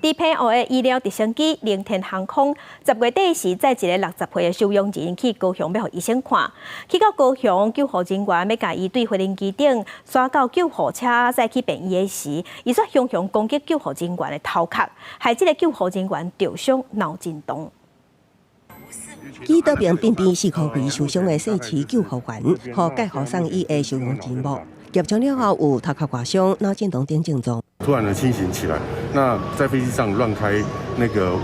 低偏澳的医疗直升机凌天航空10月底时，载一个60岁的收容人去高雄要互医生看。去到高雄，救护人员要甲伊对飞行机顶刷到救护车，再去病院的时，伊却凶凶攻击救护人员的头壳，害这个救护人员受伤脑震荡。 记得并便4块位受伤的细市救护员，和介护送医的收容人物，接伤了后有头壳刮伤、脑震荡等症状。突然的清醒起来，那在飞机上乱开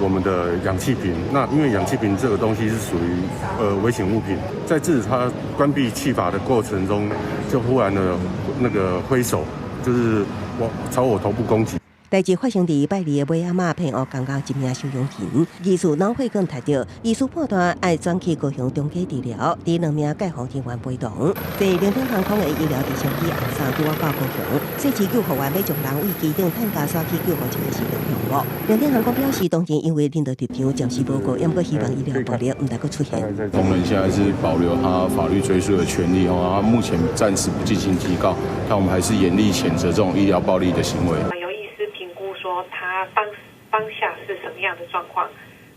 我们的氧气瓶，那因为氧气瓶这个东西是属于危险物品，在制止他关闭气阀的过程中，就忽然的挥手，就是朝我头部攻击。 代志发生伫拜二的尾仔马偏澳港一名收容人，疑似脑血管塌着，医师判断要转去高雄中继治疗，伫2名介护人员陪同，坐凌天航空的医疗直升机红衫拄到高雄，细市救护员要将人为机顶探架刷去救护车的时阵落幕。凌天航空表示，当前因为领导立场暂时无过，也不希望医疗暴力唔能够出现。同仁现在是保留他法律追诉的权利哦，他目前暂时不进行提告，但我们还是严厉谴责这种医疗暴力的行为。 说他当下是什么样的状况，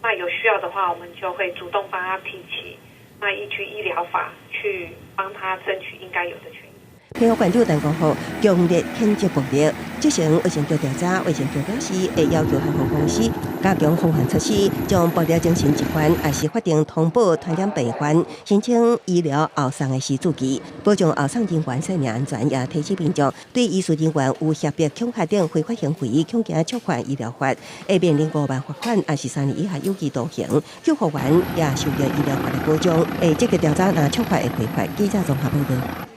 那有需要的话，我们就会主动帮他提起，那依据医疗法去帮他争取应该有的权益。偏澳县长陈光浩强烈谴责暴力，执行卫生局调查，卫生局表示会要求航空公司加强防范措施，将暴力精神疾患也是法定通报传染病患，申请医疗后送的时注记，保障后送人员生命安全，也提醒民众对医术人员有胁迫、恐吓等非法行为，恐惊触犯医疗法，会面临5万罚款，也是3年以下有期徒刑。救护员也受到医疗法的保障，会积极调查，若触犯会违法。记者综合报道。